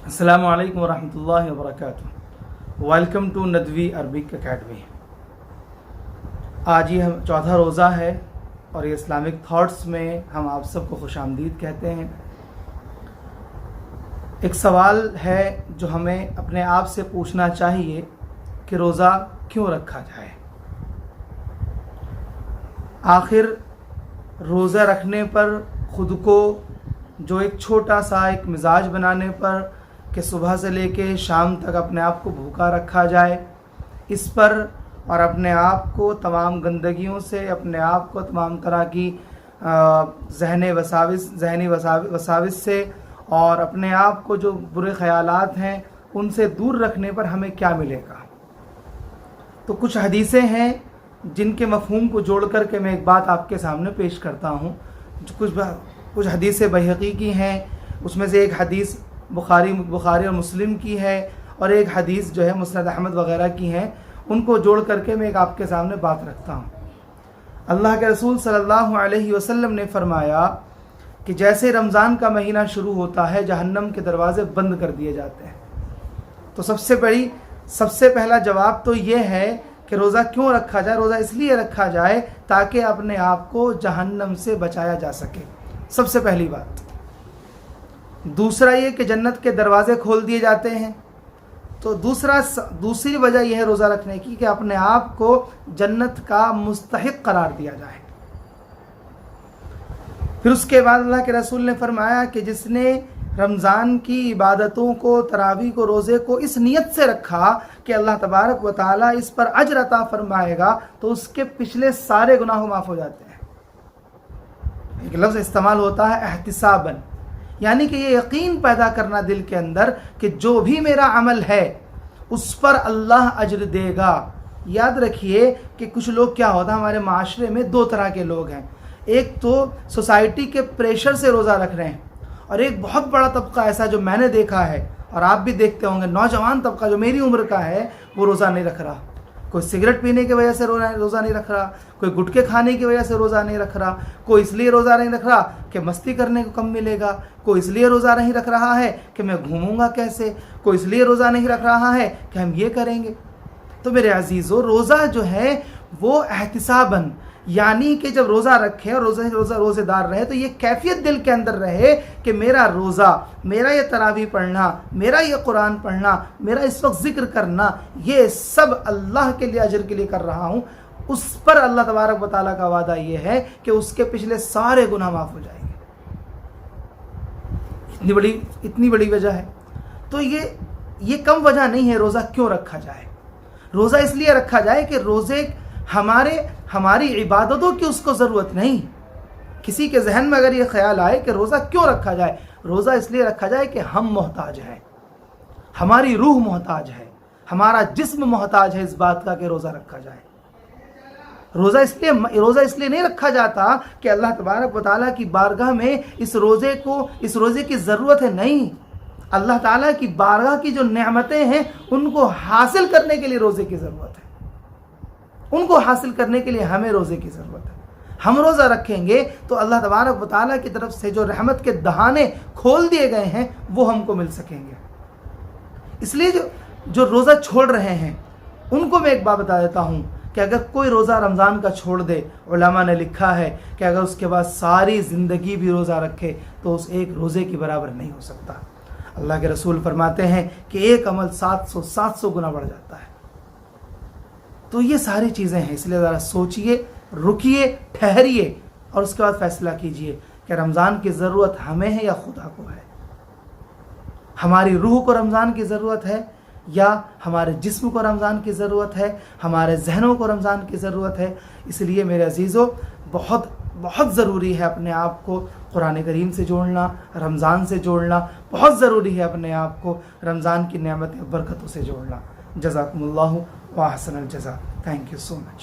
السلام علیکم ورحمۃ اللہ وبرکاتہ۔ Welcome to Nadwi Arabic Academy. آج یہ چوتھا روزہ ہے اور یہ اسلامک تھاٹس میں ہم آپ سب کو خوش آمدید کہتے ہیں۔ ایک سوال ہے جو ہمیں اپنے آپ سے پوچھنا چاہیے کہ روزہ کیوں رکھا جائے؟ آخر روزہ رکھنے پر خود کو جو ایک چھوٹا سا ایک مزاج بنانے پر کہ صبح سے لے کے شام تک اپنے آپ کو بھوکا رکھا جائے، اس پر اور اپنے آپ کو تمام گندگیوں سے، اپنے آپ کو تمام طرح کی ذہنی وساوس سے اور اپنے آپ کو جو برے خیالات ہیں ان سے دور رکھنے پر ہمیں کیا ملے گا؟ تو کچھ حدیثیں ہیں جن کے مفہوم کو جوڑ کر کے میں ایک بات آپ کے سامنے پیش کرتا ہوں۔ کچھ حدیثیں بیہقی کی ہیں، اس میں سے ایک حدیث بخاری اور مسلم کی ہے، اور ایک حدیث جو ہے مسند احمد وغیرہ کی ہیں۔ ان کو جوڑ کر کے میں ایک آپ کے سامنے بات رکھتا ہوں۔ اللہ کے رسول صلی اللہ علیہ وسلم نے فرمایا کہ جیسے رمضان کا مہینہ شروع ہوتا ہے جہنم کے دروازے بند کر دیے جاتے ہیں۔ تو سب سے پہلا جواب تو یہ ہے کہ روزہ کیوں رکھا جائے؟ روزہ اس لیے رکھا جائے تاکہ اپنے آپ کو جہنم سے بچایا جا سکے، سب سے پہلی بات۔ دوسرا یہ کہ جنت کے دروازے کھول دیے جاتے ہیں، تو دوسری وجہ یہ ہے روزہ رکھنے کی کہ اپنے آپ کو جنت کا مستحق قرار دیا جائے۔ پھر اس کے بعد اللہ کے رسول نے فرمایا کہ جس نے رمضان کی عبادتوں کو، تراویح کو، روزے کو اس نیت سے رکھا کہ اللہ تبارک و تعالیٰ اس پر اجر عطا فرمائے گا، تو اس کے پچھلے سارے گناہ معاف ہو جاتے ہیں۔ ایک لفظ استعمال ہوتا ہے احتساباً، یعنی کہ یہ یقین پیدا کرنا دل کے اندر کہ جو بھی میرا عمل ہے اس پر اللہ اجر دے گا۔ یاد رکھیے کہ کچھ لوگ کیا ہوتا ہے، ہمارے معاشرے میں دو طرح کے لوگ ہیں۔ ایک تو سوسائٹی کے پریشر سے روزہ رکھ رہے ہیں، اور ایک بہت بڑا طبقہ ایسا جو میں نے دیکھا ہے اور آپ بھی دیکھتے ہوں گے، نوجوان طبقہ جو میری عمر کا ہے وہ روزہ نہیں رکھ رہا۔ کوئی سگریٹ پینے کی وجہ سے روزہ نہیں رکھ رہا، کوئی گٹکے کھانے کی وجہ سے روزہ نہیں رکھ رہا، کوئی اس لیے روزہ نہیں رکھ رہا کہ مستی کرنے کو کم ملے گا، کوئی اس لیے روزہ نہیں رکھ رہا ہے کہ میں گھوموں گا کیسے، کوئی اس لیے روزہ نہیں رکھ رہا ہے کہ ہم یہ کریں گے۔ تو میرے عزیزو، روزہ جو ہے وہ احتساباً، یعنی کہ جب روزہ رکھے اور روزے دار رہے تو یہ کیفیت دل کے اندر رہے کہ میرا روزہ، میرا یہ تراویح پڑھنا، میرا یہ قرآن پڑھنا، میرا اس وقت ذکر کرنا، یہ سب اللہ کے لیے، اجر کے لیے کر رہا ہوں۔ اس پر اللہ تبارک و تعالیٰ کا وعدہ یہ ہے کہ اس کے پچھلے سارے گناہ معاف ہو جائیں گے۔ اتنی بڑی وجہ ہے۔ تو یہ کم وجہ نہیں ہے روزہ کیوں رکھا جائے۔ روزہ اس لیے رکھا جائے کہ روزے ہماری عبادتوں کی اس کو ضرورت نہیں۔ کسی کے ذہن میں اگر یہ خیال آئے کہ روزہ کیوں رکھا جائے، روزہ اس لیے رکھا جائے کہ ہم محتاج ہیں، ہماری روح محتاج ہے، ہمارا جسم محتاج ہے اس بات کا کہ روزہ رکھا جائے۔ روزہ اس لیے نہیں رکھا جاتا کہ اللہ تبارک و تعالیٰ کی بارگاہ میں اس روزے کی ضرورت ہے، نہیں۔ اللہ تعالیٰ کی بارگاہ کی جو نعمتیں ہیں ان کو حاصل کرنے کے لیے روزے کی ضرورت ہے، ان کو حاصل کرنے کے لیے ہمیں روزے کی ضرورت ہے۔ ہم روزہ رکھیں گے تو اللہ تبارک و تعالیٰ کی طرف سے جو رحمت کے دہانے کھول دیے گئے ہیں وہ ہم کو مل سکیں گے۔ اس لیے جو روزہ چھوڑ رہے ہیں ان کو میں ایک بات بتا دیتا ہوں کہ اگر کوئی روزہ رمضان کا چھوڑ دے، علماء نے لکھا ہے کہ اگر اس کے بعد ساری زندگی بھی روزہ رکھے تو اس ایک روزے کی برابر نہیں ہو سکتا۔ اللہ کے رسول فرماتے ہیں کہ ایک عمل 700 گنا بڑھ جاتا ہے۔ تو یہ ساری چیزیں ہیں، اس لیے ذرا سوچئے، رکیے، ٹھہریے اور اس کے بعد فیصلہ کیجئے کہ رمضان کی ضرورت ہمیں ہے یا خدا کو ہے، ہماری روح کو رمضان کی ضرورت ہے یا ہمارے جسم کو رمضان کی ضرورت ہے، ہمارے ذہنوں کو رمضان کی ضرورت ہے۔ اس لیے میرے عزیزو، بہت ضروری ہے اپنے آپ کو قرآن کریم سے جوڑنا، رمضان سے جوڑنا، بہت ضروری ہے اپنے آپ کو رمضان کی نعمت برکتوں سے جوڑنا۔ جزاکم اللہ و احسن الجزا۔ Thank you so much.